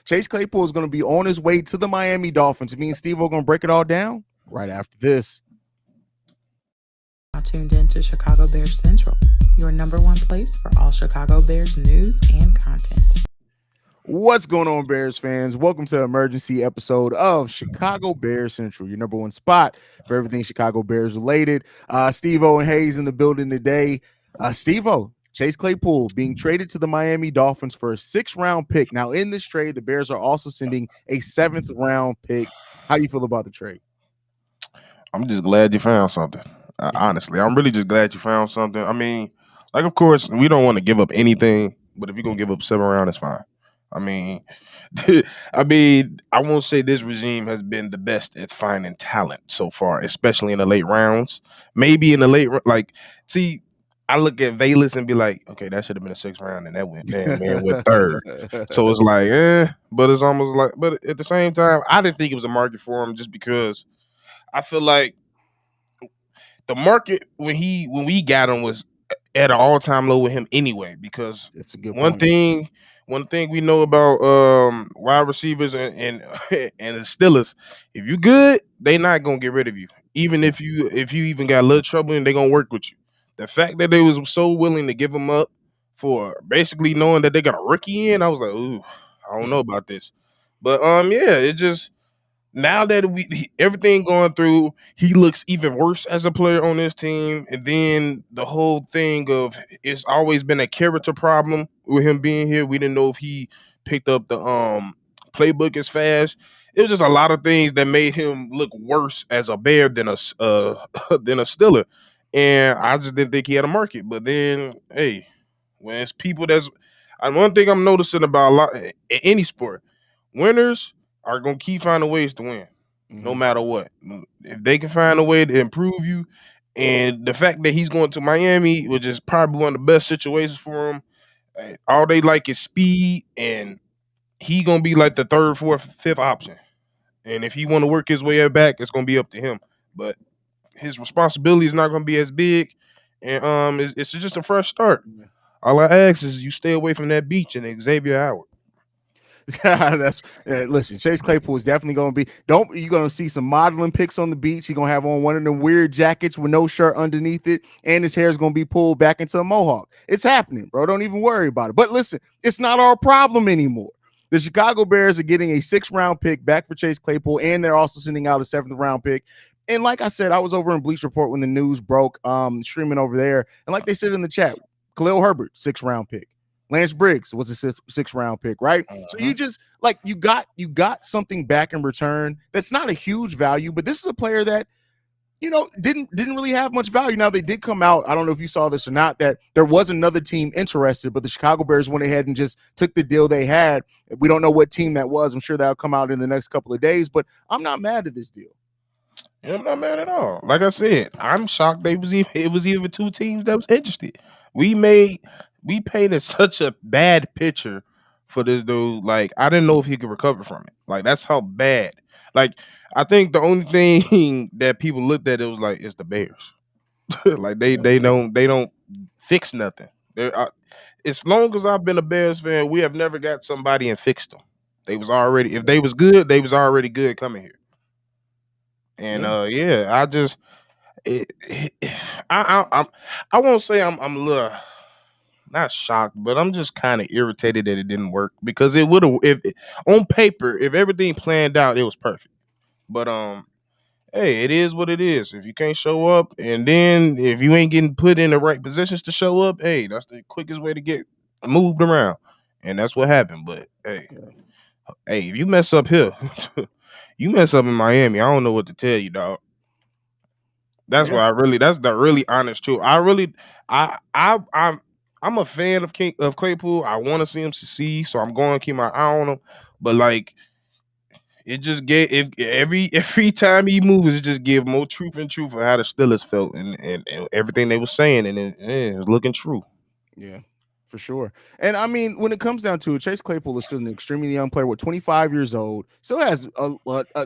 Chase Claypool is going to be on his way to the Miami Dolphins. Me and Steve are going to break it all down right after this. Now tuned in to Chicago Bears Central, your number one place for all Chicago Bears news and content. What's going on, Bears fans? Welcome to an emergency episode of Chicago Bears Central, your number one spot for everything Chicago Bears related. Stevo and Haize in the building today. Stevo, Chase Claypool being traded to the Miami Dolphins for a 6th-round pick. Now, in this trade, the Bears are also sending a 7th-round pick. How do you feel about the trade? I'm just glad you found something. Honestly, I'm really just glad you found something. I mean, like, of course, we don't want to give up anything, but if you're gonna give up 7 rounds, it's fine. I mean, I won't say this regime has been the best at finding talent so far, especially in the late rounds. Maybe in the see, I look at Valus and be like, okay, that should have been a 6th round, and that went man went third. So it's like, but it's almost like, but at the same time, I didn't think it was a market for him just because I feel like the market when we got him was at an all-time low with him anyway. Because It's a good one point. thing we know about wide receivers and and the Steelers, if you good, they not gonna get rid of you. Even if you even got a little trouble, and they gonna work with you. The fact that they was so willing to give him up for basically knowing that they got a rookie in, I was like, ooh, I don't know about this. But yeah, it just now that everything going through, he looks even worse as a player on this team. And then the whole thing of it's always been a character problem with him being here. We didn't know if he picked up the playbook as fast. It was just a lot of things that made him look worse as a Bear than a than a Steeler. And I just didn't think he had a market. But then, hey, when it's people and one thing I'm noticing about a lot in any sport, winners are gonna keep finding ways to win, no matter what. If they can find a way to improve you, and the fact that he's going to Miami, which is probably one of the best situations for him, all they like is speed, and he gonna be like the 3rd, 4th, 5th option. And if he want to work his way back, it's gonna be up to him. But his responsibility is not gonna be as big, and it's just a fresh start. All I ask is you stay away from that beach and Xavier Howard. Listen, Chase Claypool is definitely going to be. You're going to see some modeling pics on the beach. He's going to have on one of them weird jackets with no shirt underneath it, and his hair is going to be pulled back into a mohawk. It's happening, bro. Don't even worry about it. But listen, it's not our problem anymore. The Chicago Bears are getting a 6th-round pick back for Chase Claypool, and they're also sending out a 7th-round pick. And like I said, I was over in Bleach Report when the news broke, streaming over there, and like they said in the chat, Khalil Herbert, 6th-round pick. Lance Briggs was a 6th-round pick, right? So you just you got something back in return. That's not a huge value, but this is a player that didn't really have much value. Now they did come out. I don't know if you saw this or not, that there was another team interested, but the Chicago Bears went ahead and just took the deal they had. We don't know what team that was. I'm sure that'll come out in the next couple of days, but I'm not mad at this deal. Yeah, I'm not mad at all. Like I said, I'm shocked it was even 2 teams that was interested. We painted such a bad picture for this dude. Like, I didn't know if he could recover from it. Like, that's how bad. Like, I think the only thing that people looked at, it was like, it's the Bears. Like they don't fix nothing. As long as I've been a Bears fan, we have never got somebody and fixed them. If they was good, they was already good coming here. And I just I won't say I'm a little not shocked, but I'm just kind of irritated that it didn't work because it would have if on paper, if everything planned out, it was perfect. But hey, it is what it is. If you can't show up, and then if you ain't getting put in the right positions to show up, hey, that's the quickest way to get moved around. And that's what happened. But hey, if you mess up here, you mess up in Miami, I don't know what to tell you, dog. That's why that's the really honest truth. I'm a fan of Claypool. I want to see him succeed, so I'm going to keep my eye on him. But like, it just every time he moves, it just give more truth of how the Steelers felt and everything they were saying, and it's looking true. Yeah, for sure. And I mean, when it comes down to it, Chase Claypool is still an extremely young player. With 25 years old, still has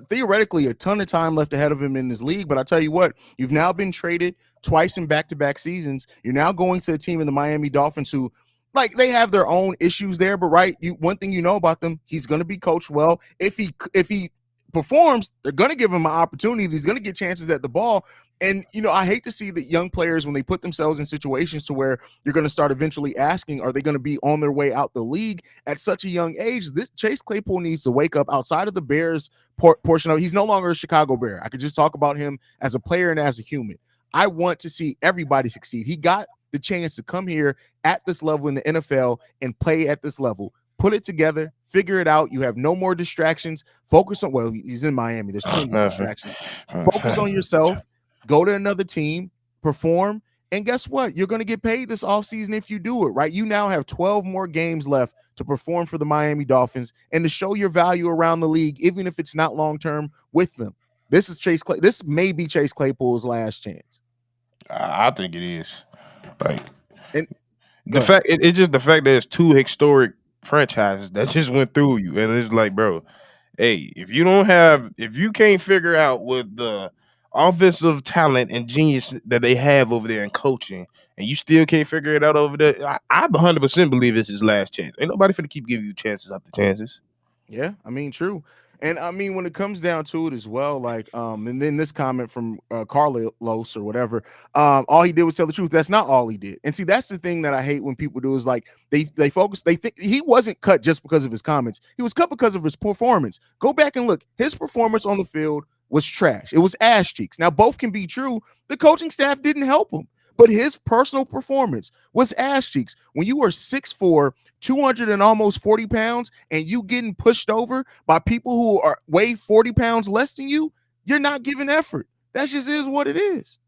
theoretically a ton of time left ahead of him in this league. But I tell you what, you've now been traded twice in back-to-back seasons. You're now going to a team in the Miami Dolphins who like they have their own issues there, but right, one thing you know about them, he's going to be coached well. If he performs, they're going to give him an opportunity. He's going to get chances at the ball. And I hate to see that young players when they put themselves in situations to where you're going to start eventually asking, are they going to be on their way out the league at such a young age? This Chase Claypool needs to wake up outside of the Bears portion of. He's no longer a Chicago Bear. I could just talk about him as a player and as a human. I want to see everybody succeed. He got the chance to come here at this level in the NFL and play at this level. Put it together, figure it out. You have no more distractions. Focus on, well, he's in Miami. There's tons of distractions. Focus on yourself. Go to another team, perform, and guess what? You're going to get paid this offseason if you do it, right? You now have 12 more games left to perform for the Miami Dolphins and to show your value around the league, even if it's not long-term with them. This may be Chase Claypool's last chance. I think it is. Like, and it's just the fact that it's two historic franchises that just went through you, and it's like, bro, hey, if you can't figure out with the offensive talent and genius that they have over there in coaching, and you still can't figure it out over there, I 100% believe this is his last chance. Ain't nobody finna keep giving you chances after chances. Yeah, I mean, true. And I mean, when it comes down to it as well, like, and then this comment from Carlos or whatever, all he did was tell the truth. That's not all he did. And see, that's the thing that I hate when people do is like they focus, they think he wasn't cut just because of his comments. He was cut because of his performance. Go back and look. His performance on the field was trash. It was ass cheeks. Now, both can be true. The coaching staff didn't help him. But his personal performance was ass cheeks. When you are 6'4", 200 and almost 40 pounds, and you getting pushed over by people who weigh 40 pounds less than you, you're not giving effort. That just is what it is.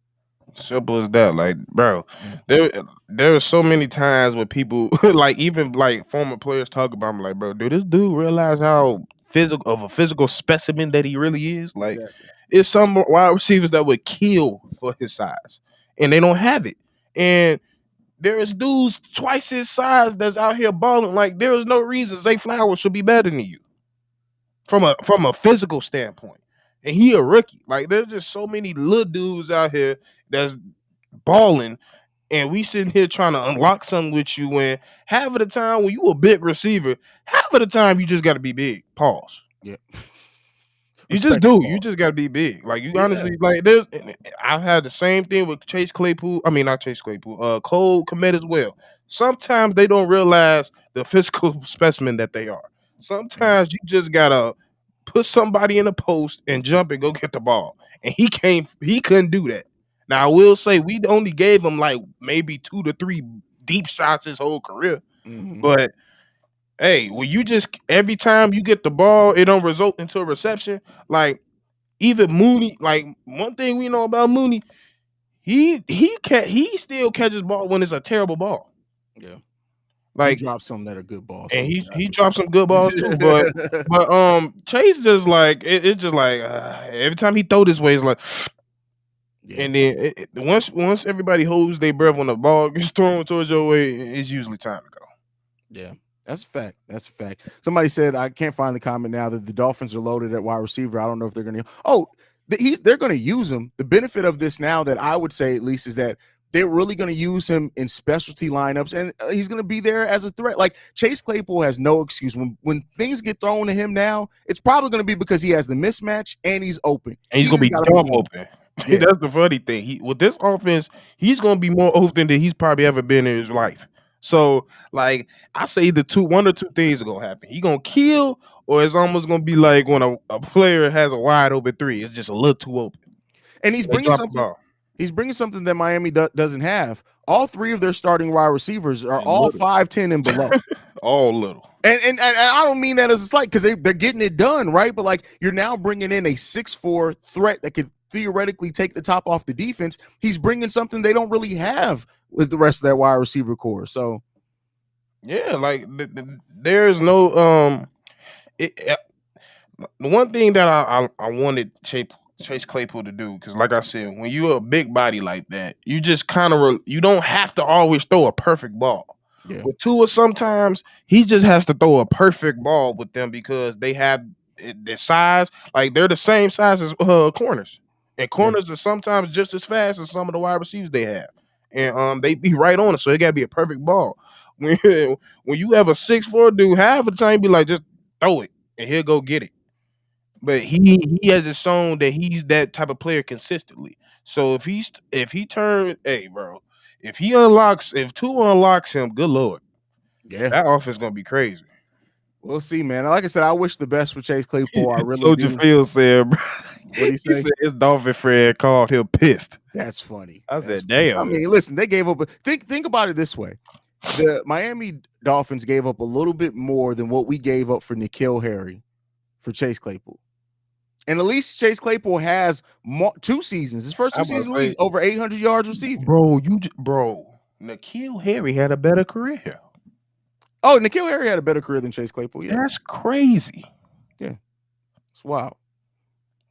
Simple as that. Like, bro, there are so many times where people like even like former players talk about him, like, bro, do this dude realize how physical specimen that he really is? Like, exactly. It's some wide receivers that would kill for his size, and they don't have it. And there is dudes twice his size that's out here balling. Like, there is no reason Zay Flowers should be better than you from a physical standpoint. And he a rookie. Like, there's just so many little dudes out here that's balling, and we sitting here trying to unlock something with you when half of the time when you a big receiver, half of the time you just got to be big. Pause. Yeah. You just do. You just got to be big. Like, you honestly, like, I've had the same thing with Chase Claypool. I mean, not Chase Claypool. Cole Kmet as well. Sometimes they don't realize the physical specimen that they are. Sometimes you just gotta put somebody in a post and jump and go get the ball. And he couldn't do that. Now, I will say we only gave him like maybe 2 to 3 deep shots his whole career. Mm-hmm. But hey, when you just every time you get the ball, it don't result into a reception. Like, even Mooney, like, one thing we know about Mooney, he still catches ball when it's a terrible ball. Yeah. Like, he dropped some that are good balls. And he dropped some good balls too. But Chase just like it's just like every time he throw this way, it's like, and then once everybody holds their breath when the ball gets thrown towards your way, it's usually time to go. Yeah. That's a fact. That's a fact. Somebody said, I can't find the comment now, that the Dolphins are loaded at wide receiver. I don't know if they're going to. Oh, they're going to use him. The benefit of this now, that I would say at least, is that they're really going to use him in specialty lineups, and he's going to be there as a threat. Like, Chase Claypool has no excuse. When things get thrown to him now, it's probably going to be because he has the mismatch and he's open. And he's going to be dumb open. Yeah. That's the funny thing. With this offense, he's going to be more open than he's probably ever been in his life. So, like, I say one or two things are gonna happen. He gonna kill, or it's almost gonna be like when a player has a wide open three. It's just a little too open. And he's bringing something. He's bringing something that Miami doesn't have. All three of their starting wide receivers are all 5'10" and below. All little. And I don't mean that as a slight, because they're getting it done, right? But like, you're now bringing in a 6'4" threat that could theoretically take the top off the defense. He's bringing something they don't really have with the rest of that wide receiver core. So yeah, like there's no the one thing that I wanted Chase Claypool to do, because like I said, when you're a big body like that, you just kind of you don't have to always throw a perfect ball. Yeah. With Tua, sometimes he just has to throw a perfect ball with them because they have their size. Like, they're the same size as corners, and corners are sometimes just as fast as some of the wide receivers they have. And they be right on it, so it got to be a perfect ball. when you have a 6'4" dude, half the time be like, just throw it and he'll go get it. But he hasn't shown that he's that type of player consistently. So if he turns, hey bro, if Tua unlocks him, good lord, Yeah, that offense gonna be crazy. we'll see, man. Like I said, I wish the best for Chase Claypool. I really Soldier do. Field said, bro, What do you he say? said his Dolphin friend called him pissed. That's funny. I That's said, funny. I damn. mean, listen, they gave up. Think about it this way: the Miami Dolphins gave up a little bit more than what we gave up for N'Keal Harry for Chase Claypool. And at least Chase Claypool has 2 seasons. His first I 2 about seasons to in the league, say, over 800 yards receiving. bro, N'Keal Harry had a better career. Oh, N'Keal Harry had a better career than Chase Claypool. Yeah, That's crazy. it's wild.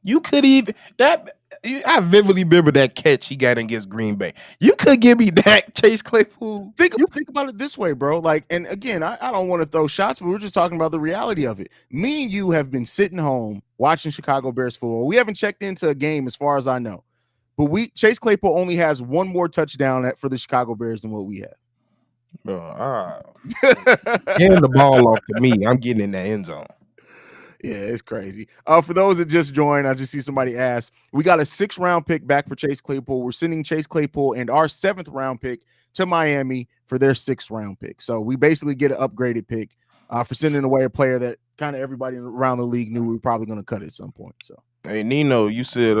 You could even I vividly remember that catch he got against Green Bay. You could give me that Chase Claypool. Think about it this way, bro. Like, and again, I don't want to throw shots, but we're just talking about the reality of it. Me and you have been sitting home watching Chicago Bears football. We haven't checked into a game as far as I know. But Chase Claypool only has one more touchdown for the Chicago Bears than what we have. Bro, hand the ball off to me. I'm getting in that end zone. Yeah, it's crazy. For those that just joined, I just see somebody ask. We got a 6th round pick back for Chase Claypool. We're sending Chase Claypool and our 7th round pick to Miami for their 6th round pick. So we basically get an upgraded pick for sending away a player that kind of everybody around the league knew we were probably going to cut at some point. So Hey Nino, he said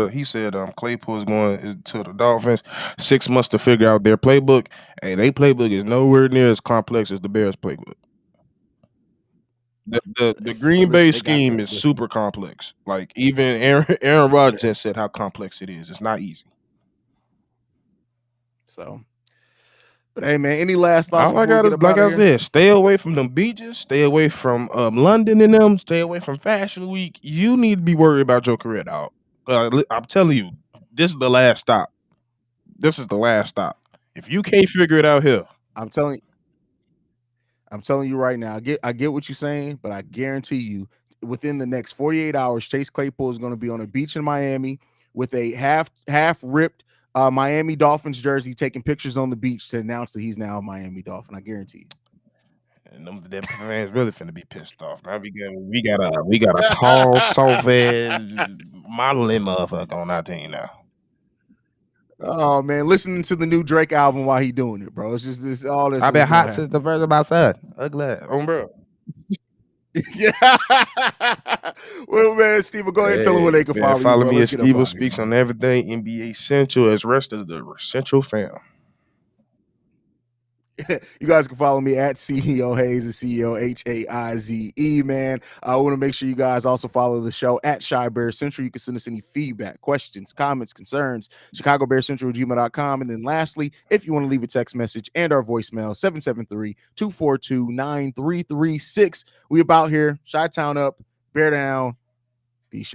Claypool is going to the Dolphins 6 months to figure out their playbook. Hey, their playbook is nowhere near as complex as the Bears playbook. The Green listen, Bay they got scheme is super complex. Like even Aaron Rodgers has said how complex it is. It's not easy. So, but hey, man, any last thoughts All I before we got get is, up like out of I here? said, stay away from them beaches, stay away from London and them, stay away from Fashion Week. You need to be worried about your career, dog. I'm telling you, this is the last stop. This is the last stop. If you can't figure it out here, I'm telling you right now. I get what you're saying, but I guarantee you, within the next 48 hours, Chase Claypool is going to be on a beach in Miami with a half ripped Miami Dolphins jersey, taking pictures on the beach to announce that he's now a Miami Dolphin. I guarantee you. and them fans really finna be pissed off. Now we got a tall, soft modeling motherfucker on our team now. Oh man, listening to the new Drake album while he doing it, bro. It's just this all this. I've been hot since the first of my son. Ugly, bro. Yeah. Well, man, Steve, go ahead and tell them where they can follow you, bro. Me Let's at get up Stevo out Speaks here, on everything NBA Central, as rest of the Central fam. You guys can follow me at CEO Haize, CEO Haize, man. I want to make sure you guys also follow the show at Shy Bear Central. You can send us any feedback, questions, comments, concerns, ChicagoBearCentral@gmail.com. And then lastly, if you want to leave a text message and our voicemail, 773-242-9336. We about here. Chi-Town up, Bear down.